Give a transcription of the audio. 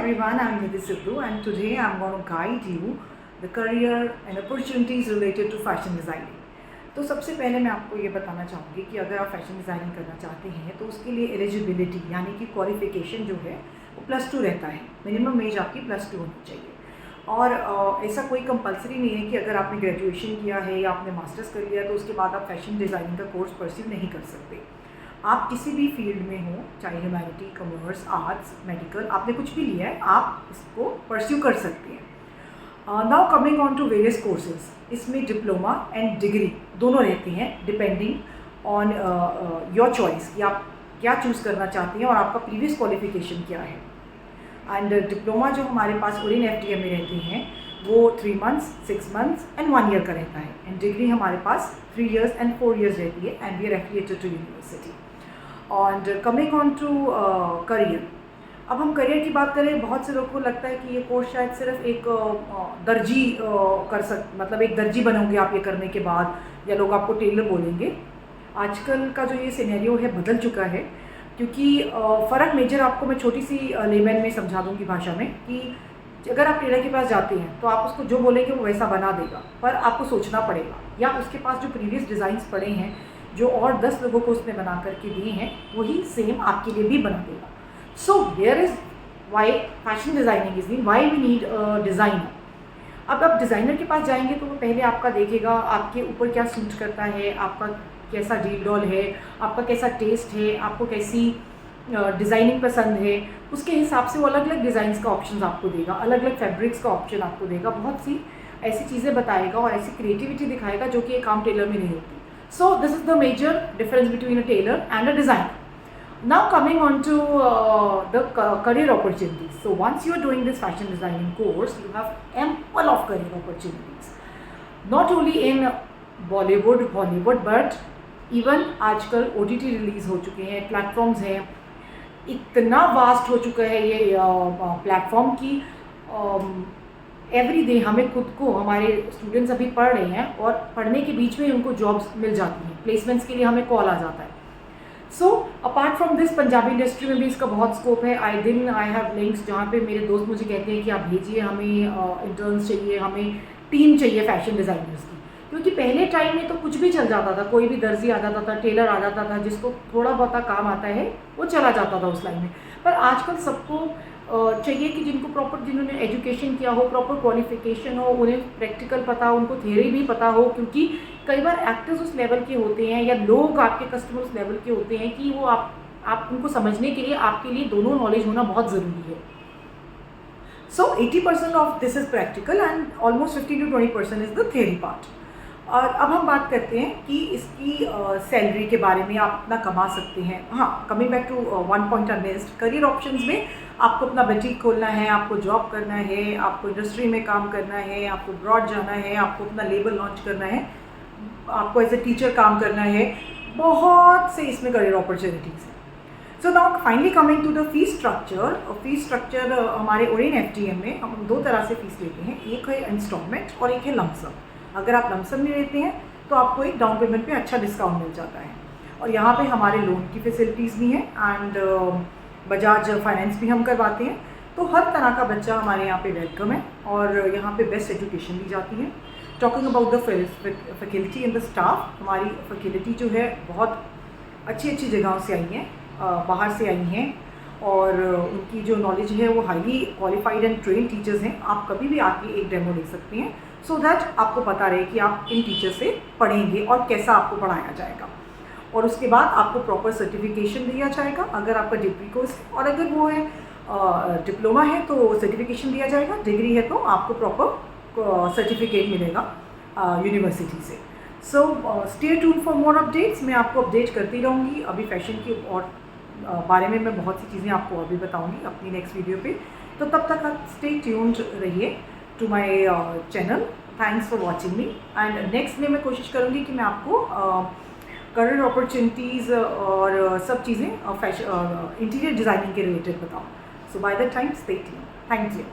everyone, I'm Nidhi Sidhu and today I'm going to guide you the career and opportunities related to fashion designing. तो सबसे पहले मैं आपको ये बताना चाहूँगी कि अगर आप फैशन डिज़ाइनिंग करना चाहते हैं तो उसके लिए एलिजिबिलिटी यानी कि क्वालिफ़िकेशन जो है वो +2 रहता है। मिनिमम एज आपकी +2 होनी चाहिए और ऐसा कोई कंपलसरी नहीं है कि अगर आपने ग्रेजुएशन किया है या आपने मास्टर्स कर लिया तो उसके बाद आप फैशन डिज़ाइनिंग का कोर्स परस्यू नहीं कर सकते। आप किसी भी फील्ड में हो, चाहे ह्यूमैनिटी, कॉमर्स, आर्ट्स, मेडिकल, आपने कुछ भी लिया है आप इसको परस्यू कर सकते हैं। Now coming on to various courses, इसमें डिप्लोमा एंड डिग्री दोनों रहती हैं डिपेंडिंग ऑन योर चॉइस कि आप क्या चूज़ करना चाहते हैं और आपका प्रीवियस क्वालिफिकेशन क्या है। एंड डिप्लोमा जो हमारे पास ओरियन FDM में रहते हैं वो 3 मंथ्स, 6 मंथ्स एंड 1 ईयर का रहता है। एंड डिग्री हमारे पास 3 years एंड 4 years रहती है and we are affiliated to university. And coming on to career, अब हम करियर की बात करें, बहुत से लोगों को लगता है कि ये कोर्स शायद सिर्फ एक दर्जी मतलब एक दर्जी बनोगे आप ये करने के बाद, या लोग आपको टेलर बोलेंगे। आजकल का जो ये सिनेरियो है बदल चुका है, क्योंकि फ़र्क मेजर आपको मैं छोटी सी लेमन में समझा दूँगी भाषा में कि अगर आप टेलर के पास जाते हैं तो आप उसको जो बोलेंगे वो वैसा बना देगा, पर आपको सोचना पड़ेगा या उसके पास जो प्रीवियस डिज़ाइंस पड़े हैं जो और 10 लोगों को उसने बना करके दिए हैं वही सेम आपके लिए भी बना देगा। So here is why fashion designing is why we need designer. अब आप डिज़ाइनर के पास जाएंगे तो वो पहले आपका देखेगा आपके ऊपर क्या सूट करता है, आपका कैसा डील डॉल है, आपका कैसा टेस्ट है, आपको कैसी डिज़ाइनिंग पसंद है, उसके हिसाब से वो अलग अलग डिज़ाइंस का ऑप्शन आपको देगा, अलग अलग फैब्रिक्स का ऑप्शन आपको देगा, बहुत सी ऐसी चीज़ें बताएगा और ऐसी क्रिएटिविटी दिखाएगा जो कि एक आम टेलर में नहीं होती। So this is the major difference between a tailor and a designer. Now coming on to the career opportunities. So once you are doing this fashion designing course, you have ample of career opportunities. Not only in Bollywood, Hollywood, but even आजकल OTT release हो चुके हैं, platforms हैं, इतना vast हो चुका है ये प्लेटफॉर्म की एवरी डे हमें खुद को, हमारे स्टूडेंट्स अभी पढ़ रहे हैं और पढ़ने के बीच में उनको जॉब्स मिल जाती हैं, प्लेसमेंट्स के लिए हमें कॉल आ जाता है। So apart from this Punjabi industry में भी इसका बहुत स्कोप है। आई हैव लिंक्स जहाँ पे मेरे दोस्त मुझे कहते हैं कि आप भेजिए, हमें इंटर्न्स चाहिए, हमें टीम चाहिए फैशन डिज़ाइनर्स की, क्योंकि पहले टाइम में तो कुछ भी चल जाता था, कोई भी दर्जी आ जाता था, टेलर आ जाता था, जिसको थोड़ा बहुत काम आता है वो चला जाता था उस लाइन में। पर आजकल सबको चाहिए कि जिनको प्रॉपर, जिन्होंने एजुकेशन किया हो, प्रॉपर क्वालिफिकेशन हो, उन्हें प्रैक्टिकल पता हो, उनको थियरी भी पता हो, क्योंकि कई बार एक्टर्स उस लेवल के होते हैं या लोग आपके कस्टमर उस लेवल के होते हैं कि वो आप उनको समझने के लिए आपके लिए दोनों नॉलेज होना बहुत ज़रूरी है। सो 80% of this is practical and almost 15 to 20% is the theory part. और अब हम बात करते हैं कि इसकी सैलरी के बारे में, आप अपना कमा सकते हैं। हाँ, coming back to one point I missed, career options में आपको अपना बुटीक खोलना है, आपको जॉब करना है, आपको इंडस्ट्री में काम करना है, आपको ब्रॉड जाना है, आपको अपना लेबल लॉन्च करना है, आपको एज ए टीचर काम करना है, बहुत से इसमें करियर अपॉर्चुनिटीज़ हैं। So now finally coming to the fees structure. Fees structure हमारे ओरियन FDM में हम 2 तरह से फीस लेते हैं, एक है इंस्टॉलमेंट और एक है लमसम। अगर आप लमसम में लेते हैं तो आपको एक डाउन पेमेंट पे अच्छा डिस्काउंट मिल जाता है, और यहाँ पे हमारे लोन की फैसिलिटीज़ भी हैं एंड बजाज फाइनेंस भी हम करवाते हैं। तो हर तरह का बच्चा हमारे यहाँ पे वेलकम है और यहाँ पे बेस्ट एजुकेशन दी जाती है। Talking about the faculty and the staff, हमारी फैकल्टी जो है बहुत अच्छी अच्छी जगहों से आई हैं, बाहर से आई हैं, और उनकी जो नॉलेज है वो highly qualified and train teachers हैं। आप कभी भी आके एक डेमो ले सकते हैं सो दैट आपको पता रहे कि आप इन टीचर से पढ़ेंगे और कैसा आपको पढ़ाया जाएगा, और उसके बाद आपको प्रॉपर सर्टिफिकेशन दिया जाएगा अगर आपका डिग्री कोर्स है, और अगर वो है डिप्लोमा है तो सर्टिफिकेशन दिया जाएगा, डिग्री है तो आपको प्रॉपर सर्टिफिकेट मिलेगा यूनिवर्सिटी से। So stay tuned for more updates. मैं आपको अपडेट करती रहूँगी। अभी फैशन की और बारे में मैं बहुत सी चीज़ें आपको और भी बताऊँगी अपनी नेक्स्ट वीडियो पे, तो तब तक आप स्टे ट्यून्ड रहिए to my channel. Thanks for watching me, and next में मैं कोशिश करूँगी कि मैं आपको करियर अपॉर्चुनिटीज़ और सब चीज़ें फैशन इंटीरियर डिज़ाइनिंग के रिलेटेड बताऊँ। So by the time stay tuned. Thank you.